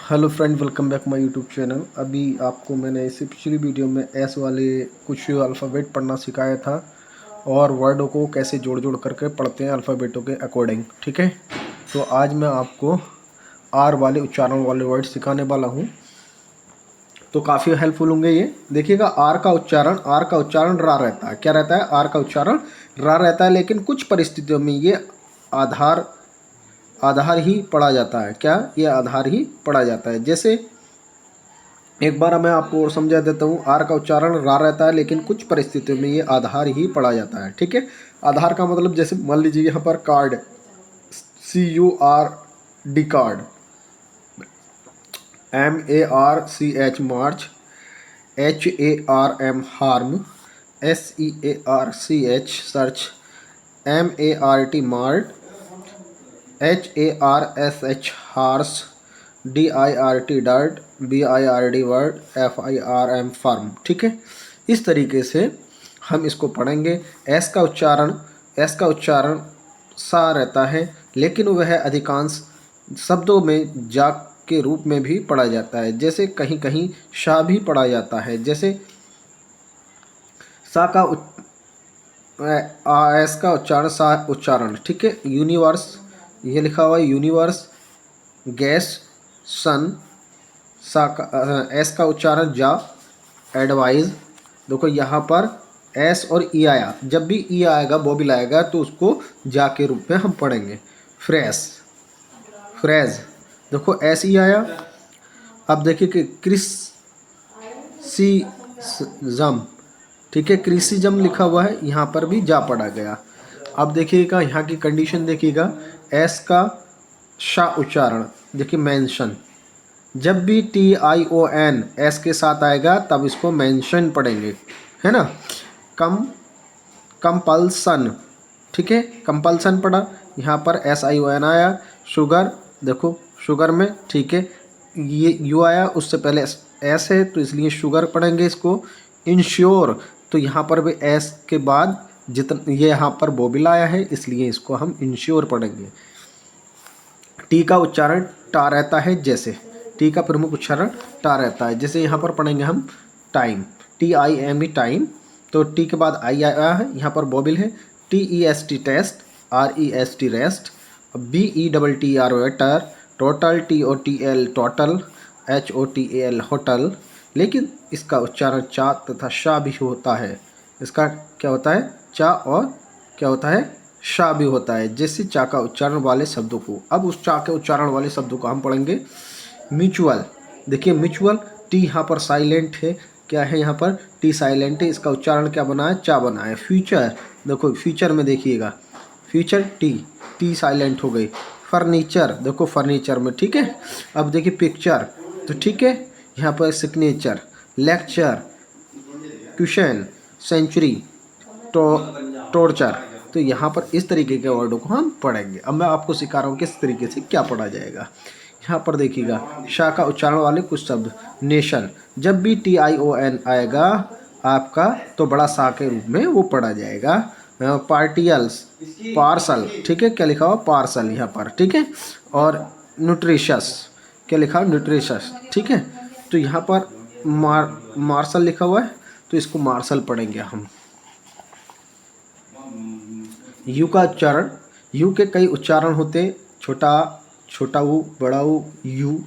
Hello friend, welcome back my YouTube channel. अभी आपको मैंने इससे पिछली वीडियो में एस वाले कुछ अल्फ़ाबेट पढ़ना सिखाया था और वर्डों को कैसे जोड़ जोड़ करके पढ़ते हैं अल्फ़ाबेटों के अकॉर्डिंग। ठीक है, तो आज मैं आपको आर वाले उच्चारण वाले वर्ड सिखाने वाला हूँ, तो काफ़ी हेल्पफुल होंगे ये। देखिएगा, आर का उच्चारण रा रहता है। क्या रहता है? आर का उच्चारण रा रहता है, लेकिन कुछ परिस्थितियों में ये आधार आधार ही पढ़ा जाता है। क्या? ये आधार ही पढ़ा जाता है। जैसे एक बार मैं आपको और समझा देता हूँ। आर का उच्चारण रा रहता है, लेकिन कुछ परिस्थितियों में ये आधार ही पढ़ा जाता है। ठीक है, आधार का मतलब जैसे मान लीजिए यहाँ पर कार्ड, CURD कार्ड, MARCH मार्च, HARM harm, SEARCH search, MART mart, HARSH horse, DIRT dirt, BIRD word, FIRM firm. ठीक है, इस तरीके से हम इसको पढ़ेंगे। एस का उच्चारण सा रहता है, लेकिन वह अधिकांश शब्दों में जा के रूप में भी पढ़ा जाता है। जैसे कहीं कहीं शाह भी पढ़ा जाता है। जैसे सा का एस का उच्चारण सा उच्चारण। ठीक है, यूनिवर्स, ये लिखा हुआ है यूनिवर्स, गैस, सन। सा का एस का उच्चारण जा, एडवाइज। देखो यहाँ पर एस और ई आया, जब भी ई आएगा, बॉबिल आएगा, तो उसको जा के रूप में हम पढ़ेंगे। Fresh, phrase. देखो एस ई आया। अब देखिए कि क्रिसिज्म। ठीक है, क्रिसिज्म लिखा हुआ है, यहाँ पर भी जा पढ़ा गया। अब देखिएगा यहाँ की कंडीशन देखिएगा। एस का शा उच्चारण देखिए, मेंशन। जब भी TION एस के साथ आएगा तब इसको मेंशन पढ़ेंगे, है ना। कम कंपल्सन। ठीक है, कंपल्सन पढ़ा। यहाँ पर SION आया। शुगर, देखो शुगर में, ठीक है, ये यू आया, उससे पहले एस है, तो इसलिए शुगर पढ़ेंगे इसको। इंश्योर, तो यहाँ पर भी एस के बाद ये यहाँ पर बोबिल आया है, इसलिए इसको हम इंश्योर पढ़ेंगे। टी का उच्चारण टा रहता है। जैसे टी का प्रमुख उच्चारण टा रहता है। जैसे यहाँ पर पढ़ेंगे हम टाइम, TIME टाइम, तो टी के बाद आई आया है, यहाँ पर बॉबिल है। TEST test, REST rest, BETTR waiter, total, TOTL total, HOTAL hotel. लेकिन इसका उच्चारण चा तथा शा भी होता है। इसका क्या होता है? चा और क्या होता है? शा भी होता है। जैसे चा का उच्चारण वाले शब्दों को, अब उस चा के उच्चारण वाले शब्दों को हम पढ़ेंगे। म्यूचुअल, देखिए म्यूचुअल, टी यहाँ पर साइलेंट है। क्या है यहाँ पर? टी साइलेंट है, इसका उच्चारण क्या बना है? चा बना है। फ्यूचर, देखो फ्यूचर में देखिएगा, फ्यूचर टी साइलेंट हो गई। फर्नीचर, देखो फर्नीचर में, ठीक है। अब देखिए पिक्चर, तो ठीक है, यहाँ पर signature. Lecture, question, century, torture. तो यहाँ पर इस तरीके के वर्डों को हम पढ़ेंगे। अब मैं आपको सिखा रहा हूँ किस तरीके से क्या पढ़ा जाएगा। यहाँ पर देखिएगा, शा का उच्चारण वाले कुछ शब्द। नेशन, जब भी TION आएगा आपका, तो बड़ा सा के रूप में वो पढ़ा जाएगा। पार्टियल्स, पार्सल, ठीक है, क्या लिखा हुआ? पार्सल यहाँ पर, ठीक है। और न्यूट्रिशस, क्या लिखा हुआ? न्यूट्रिशस, ठीक है। तो यहाँ पर मार्शल लिखा हुआ है, तो इसको मार्शल पढ़ेंगे हम। यू का उच्चारण, यू के कई उच्चारण होते, छोटा, छोटा ऊ, बड़ा ऊ, यू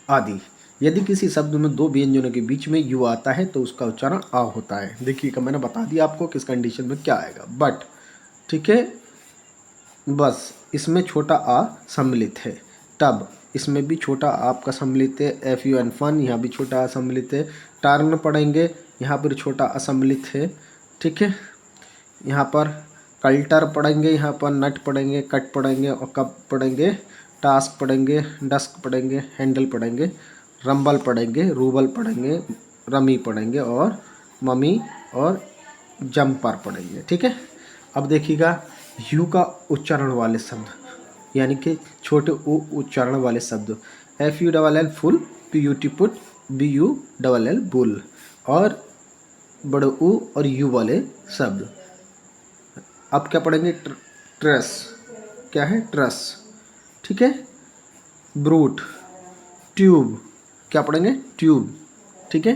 आदि। यदि किसी शब्द में दो व्यंजनों के बीच में यू आता है तो उसका उच्चारण आ होता है। देखिएगा, मैंने बता दिया आपको किस कंडीशन में क्या आएगा। बट, ठीक है, बस इसमें छोटा आ सम्मिलित है। तब, इसमें भी छोटा आपका सम्मिलित है। FUN फन, यहाँ भी छोटा आ सम्मिलित है। टर्न पढ़ेंगे, यहाँ पर छोटा असम्मिलित है, ठीक है। यहाँ पर कल्टर पढ़ेंगे, यहाँ पर नट पढ़ेंगे, कट पढ़ेंगे और कप पढ़ेंगे। टास्क पढ़ेंगे, डस्क पढ़ेंगे, हैंडल पढ़ेंगे, रंबल पढ़ेंगे, रूबल पढ़ेंगे, रमी पढ़ेंगे और मम्मी और जंपर पढ़ेंगे, ठीक है। अब देखिएगा, यू का उच्चारण वाले शब्द, यानी कि छोटे ऊ उच्चारण वाले शब्द। FULL full, PUT put, BULL bull. और बड़े ऊ और यू वाले शब्द। अब क्या पढ़ेंगे? ट्रस, क्या है? ट्रस, ठीक है। ब्रूट, ट्यूब, क्या पढ़ेंगे, ट्यूब, ठीक है,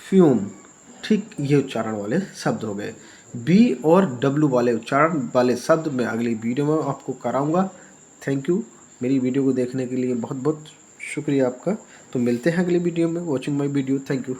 फ्यूम, ठीक, ये उच्चारण वाले शब्द हो गए। बी और डब्ल्यू वाले उच्चारण वाले शब्द मैं अगली वीडियो में आपको कराऊंगा। थैंक यू, मेरी वीडियो को देखने के लिए बहुत बहुत शुक्रिया आपका। तो मिलते हैं अगली वीडियो में। Watching my video, thank you.